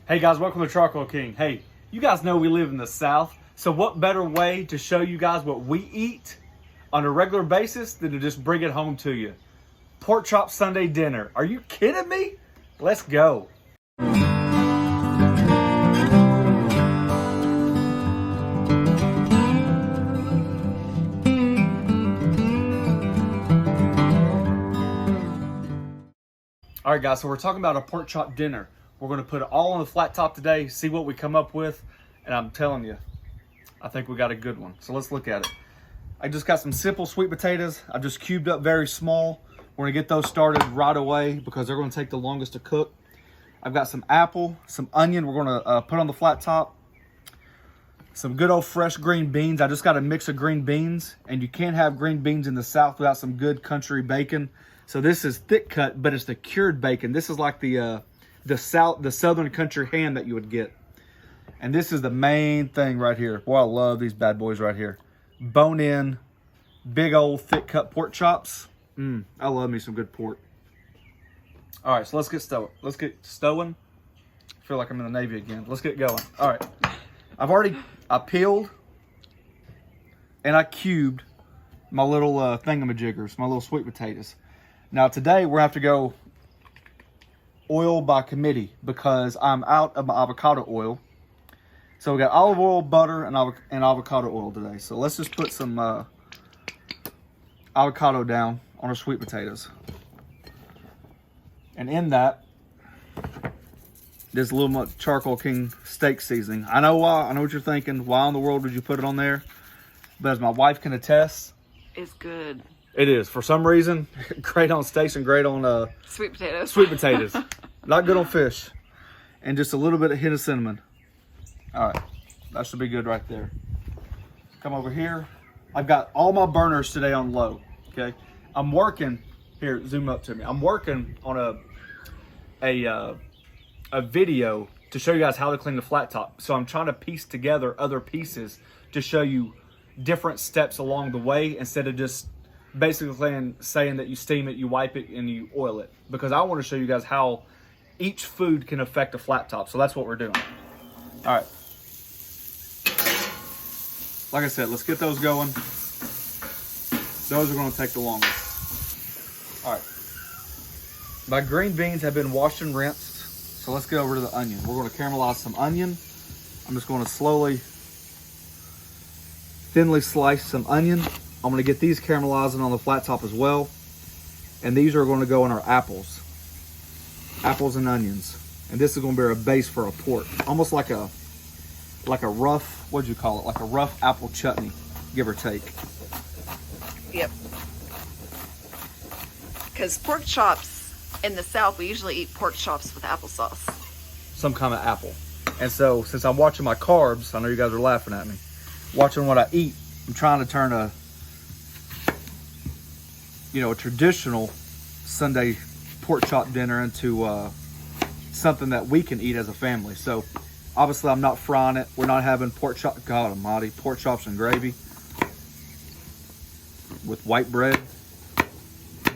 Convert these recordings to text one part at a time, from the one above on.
Hey guys, welcome to Charcoal King. Hey, you guys know we live in the South, so what better way to show you guys what we eat on a regular basis than to just bring it home to you? Pork chop Sunday dinner. Are you kidding me? Let's go. All right guys, so we're talking about a pork chop dinner. We're gonna put it all on the flat top today, see what we come up with, and I'm telling you, I think we got a good one. So let's look at it. I just got some simple sweet potatoes. I've just cubed up very small. We're gonna get those started right away because they're gonna take the longest to cook. I've got some apple, some onion we're gonna put on the flat top. Some good old fresh green beans. I just got a mix of green beans, and you can't have green beans in the South without some good country bacon. So this is thick cut, but it's the cured bacon. This is like the southern country ham that you would get. And this is the main thing right here. Boy, I love these bad boys right here. Bone in, big old thick cut pork chops. I love me some good pork. All right, so let's get stowing. I feel like I'm in the Navy again. Let's get going. All right, I peeled and I cubed my little thingamajiggers, my little sweet potatoes. Now today we're gonna have to go oil by committee because I'm out of my avocado oil. So we got olive oil, butter, and avocado oil today. So let's just put some avocado down on our sweet potatoes. And in that, there's a little much Charcoal King steak seasoning. I know why. I know what you're thinking. Why in the world would you put it on there? But as my wife can attest, it's good. It is. For some reason, great on steaks and great on sweet potatoes. Sweet potatoes. Not good on fish. And just a little bit of hint of cinnamon. All right. That should be good right there. Come over here. I've got all my burners today on low. Okay. I'm working. Here, zoom up to me. I'm working on a video to show you guys how to clean the flat top. So I'm trying to piece together other pieces to show you different steps along the way instead of just basically saying that you steam it, you wipe it, and you oil it. Because I want to show you guys how each food can affect a flat top. So that's what we're doing. All right. Like I said, let's get those going. Those are going to take the longest. All right. My green beans have been washed and rinsed. So let's get over to the onion. We're going to caramelize some onion. I'm just going to thinly slice some onion. I'm going to get these caramelizing on the flat top as well. And these are going to go in our apples. Apples and onions. And this is going to be a base for a pork. Almost like a rough, what'd you call it? Like a rough apple chutney, give or take. Yep. Because pork chops in the South, we usually eat pork chops with applesauce. Some kind of apple. And so, since I'm watching my carbs, I know you guys are laughing at me. Watching what I eat, I'm trying to turn a traditional Sunday pork chop dinner into something that we can eat as a family. So obviously I'm not frying it. We're not having pork chop, God almighty, pork chops and gravy with white bread.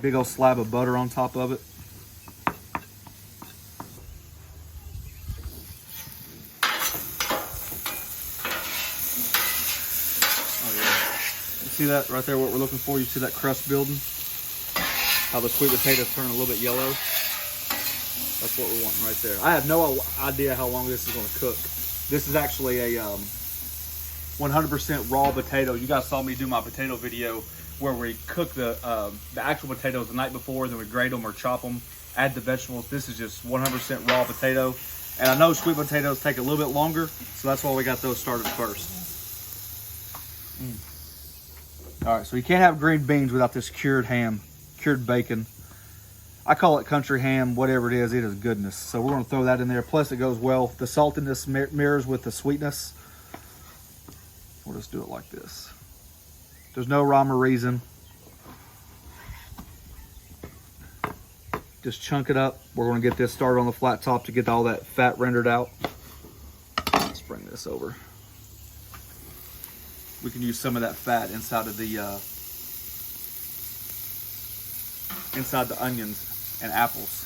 Big old slab of butter on top of it. Oh yeah. You see that right there, what we're looking for? You see that crust building? How the sweet potatoes turn a little bit yellow. That's what we're wanting right there. I have no idea how long this is going to cook. This is actually a 100% raw potato. You guys saw me do my potato video where we cook the actual potatoes the night before, then we grate them or chop them, add the vegetables. This is just 100% raw potato. And I know sweet potatoes take a little bit longer, so that's why we got those started first. All right, so you can't have green beans without this cured ham. Cured bacon. I call it country ham, whatever it is goodness. So we're going to throw that in there. Plus it goes well. The saltiness mirrors with the sweetness. We'll just do it like this. There's no rhyme or reason. Just chunk it up. We're going to get this started on the flat top to get all that fat rendered out. Let's bring this over. We can use some of that fat inside of the onions and apples.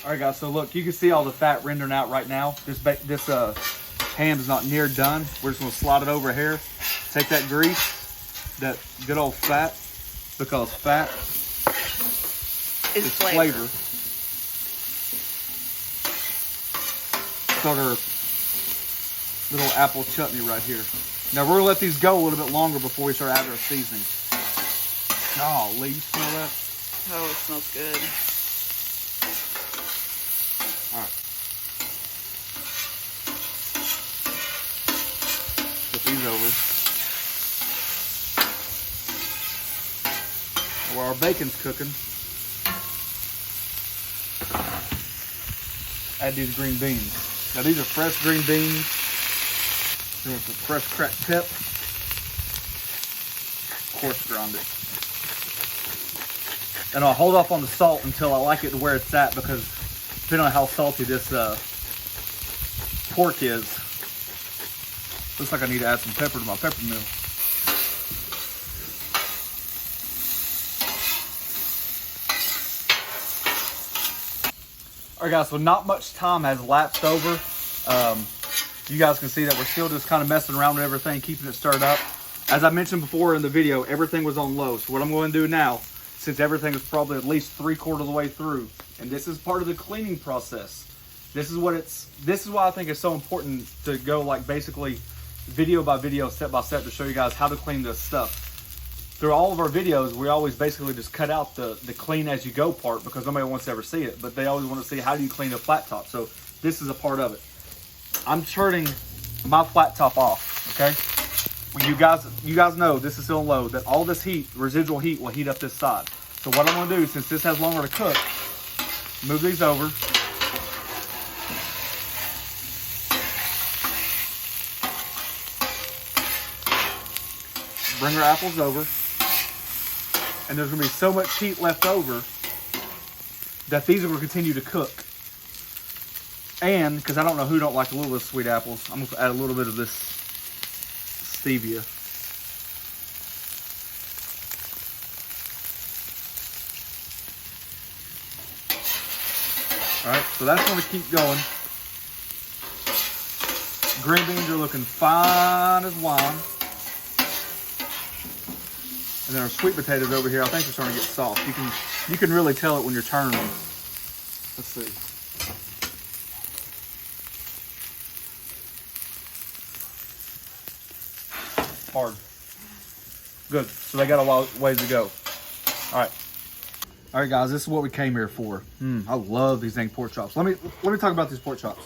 All right, guys, so look, you can see all the fat rendering out right now. This ham is not near done. We're just gonna slide it over here. Take that grease, that good old fat, because fat is flavor. Start our little apple chutney right here. Now we're gonna let these go a little bit longer before we start adding our seasoning. Golly, you smell that? Oh, it smells good. All right. Put these over. While our bacon's cooking, add these green beans. Now these are fresh green beans. Doing some fresh cracked pep. Coarse ground it. And I'll hold off on the salt until I like it to where it's at, because depending on how salty this pork is, looks like I need to add some pepper to my pepper mill. All right, guys, so not much time has lapsed over. You guys can see that we're still just kind of messing around with everything, keeping it stirred up. As I mentioned before in the video, everything was on low. So what I'm going to do now, since everything is probably at least 3/4 of the way through, and this is part of the cleaning process. This is why I think it's so important to go like basically video by video, step by step, to show you guys how to clean this stuff. Through all of our videos, we always basically just cut out the clean as you go part, because nobody wants to ever see it, but they always want to see how do you clean a flat top. So this is a part of it. I'm turning my flat top off, okay? Well, you guys know this is still low, that all this heat, residual heat, will heat up this side. So what I'm gonna do, since this has longer to cook, move these over. Bring our apples over. And there's gonna be so much heat left over that these are gonna continue to cook. And, because I don't know who don't like a little bit of sweet apples, I'm gonna add a little bit of this stevia. All right, so that's gonna keep going. Green beans are looking fine as wine. And then our sweet potatoes over here, I think they're starting to get soft. You can really tell it when you're turning them. Let's see. Hard. Good. So they got a ways to go. All right. All right, guys. This is what we came here for. I love these dang pork chops. Let me talk about these pork chops.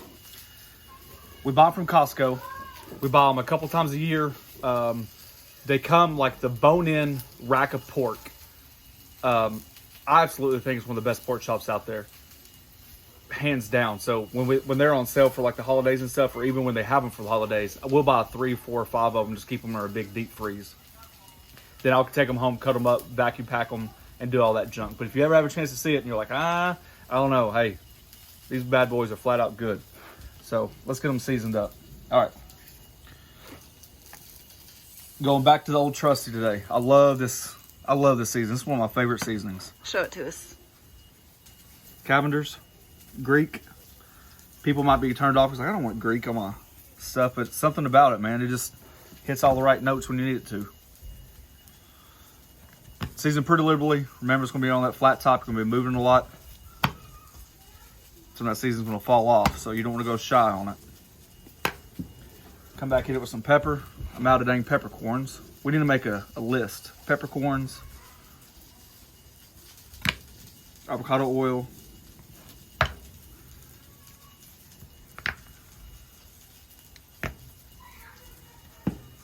We buy them from Costco. We buy them a couple times a year. They come like the bone-in rack of pork. I absolutely think it's one of the best pork chops out there, hands down. So when they're on sale for like the holidays and stuff, or even when they have them for the holidays, we'll buy 3, 4, 5 of them, just keep them in our big deep freeze. Then I'll take them home, cut them up, vacuum pack them, and do all that junk. But if you ever have a chance to see it and you're like, I don't know, hey, these bad boys are flat out good. So let's get them seasoned up. All right. Going back to the old trusty today. I love this seasoning. This is one of my favorite seasonings. Show it to us. Cavender's, Greek. People might be turned off because like, I don't want Greek on my stuff, but something about it, man. It just hits all the right notes when you need it to. Season pretty liberally. Remember, it's going to be on that flat top. You're going to be moving a lot. So that season's going to fall off, so you don't want to go shy on it. Come back, hit it with some pepper. I'm out of dang peppercorns. We need to make a list. Peppercorns, avocado oil,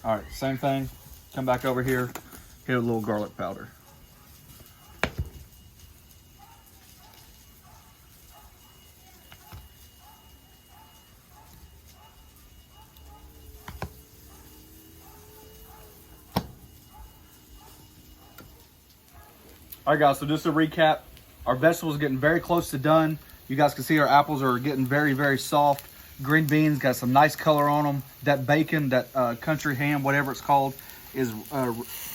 all right, same thing. Come back over here, hit a little garlic powder. All right, guys, so just to recap, our vegetables are getting very close to done. You guys can see our apples are getting very, very soft. Green beans got some nice color on them. That bacon, that country ham, whatever it's called, is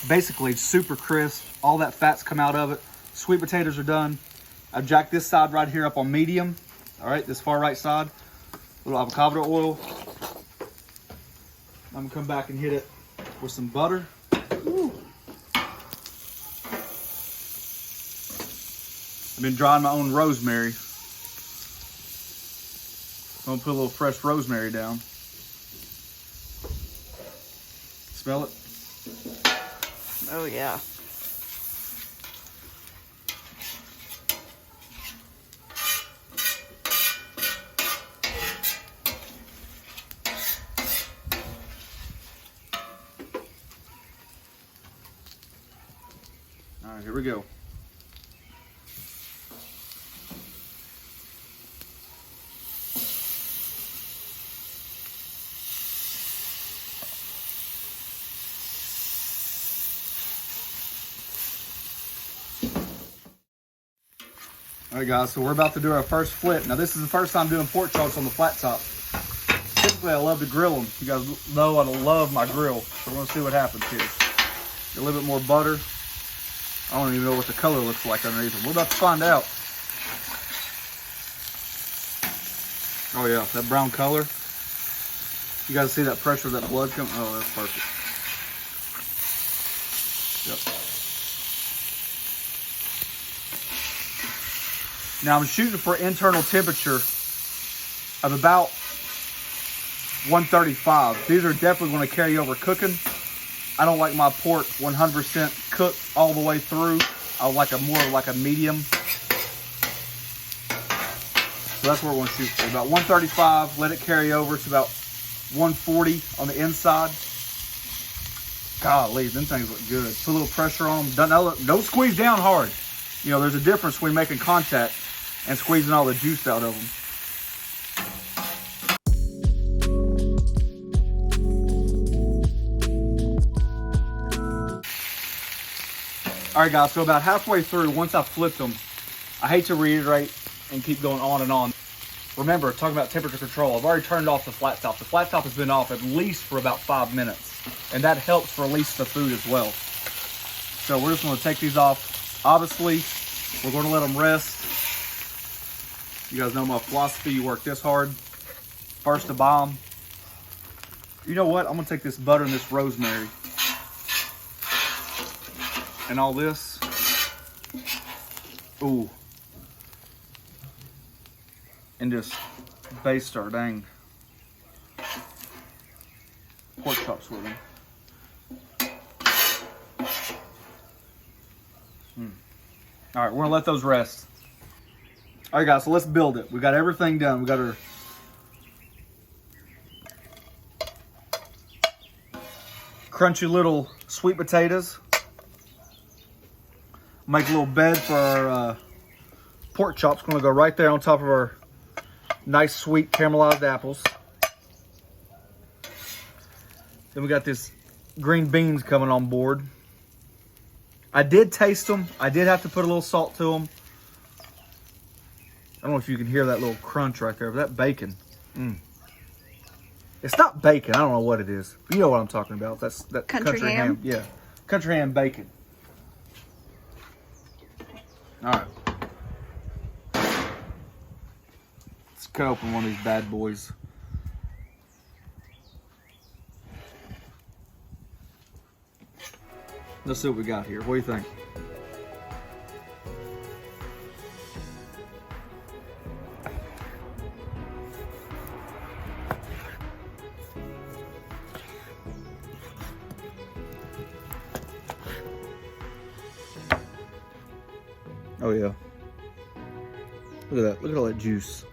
basically super crisp. All that fat's come out of it. Sweet potatoes are done. I've jacked this side right here up on medium. All right, this far right side, a little avocado oil. I'm gonna come back and hit it with some butter. Ooh. I've been drying my own rosemary. I'm gonna put a little fresh rosemary down. Smell it? Oh yeah. All right, here we go. All right, guys, so we're about to do our first flip. Now, this is the first time doing pork chops on the flat top. Typically, I love to grill them. You guys know I love my grill, so we're gonna see what happens here. Get a little bit more butter. I don't even know what the color looks like underneath it. We're about to find out. Oh yeah, that brown color. You guys see that pressure of that blood come? Oh, that's perfect. Yep. Now I'm shooting for internal temperature of about 135. These are definitely going to carry over cooking. I don't like my pork 100% cooked all the way through. I like a more like a medium. So that's what we're going to shoot for. About 135, let it carry over to about 140 on the inside. Golly, them things look good. Put a little pressure on them. Don't squeeze down hard. You know, there's a difference between making contact and squeezing all the juice out of them. All right, guys, so about halfway through, once I flipped them, I hate to reiterate and keep going on and on. Remember, talking about temperature control, I've already turned off the flat top. The flat top has been off at least for about 5 minutes, and that helps release the food as well. So we're just gonna take these off. Obviously, we're gonna let them rest. You guys know my philosophy, you work this hard. First to buy them. You know what? I'm gonna take this butter and this rosemary and all this. Ooh. And just baste our dang pork chops with them. All right, we're gonna let those rest. All right, guys, so let's build it. We got everything done. We got our crunchy little sweet potatoes. Make a little bed for our pork chops. Gonna go right there on top of our nice sweet caramelized apples. Then we got this green beans coming on board. I did taste them. I did have to put a little salt to them. I don't know if you can hear that little crunch right there, but that bacon. It's not bacon. I don't know what it is. You know what I'm talking about. That's that country ham. Yeah, country ham bacon. All right. Let's cut open one of these bad boys. Let's see what we got here. What do you think? Oh yeah. Look at that. Look at all that juice.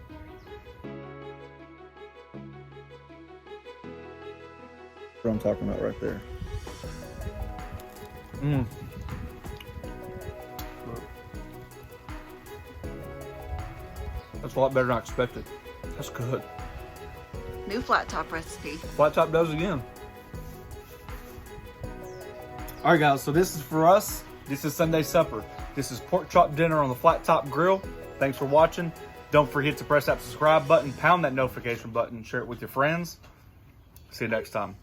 What I'm talking about right there. That's a lot better than I expected. That's good. New flat top recipe. Flat top does again. All right, guys, so this is for us. This is Sunday supper. This is pork chop dinner on the flat top grill. Thanks for watching. Don't forget to press that subscribe button, pound that notification button, share it with your friends. See you next time.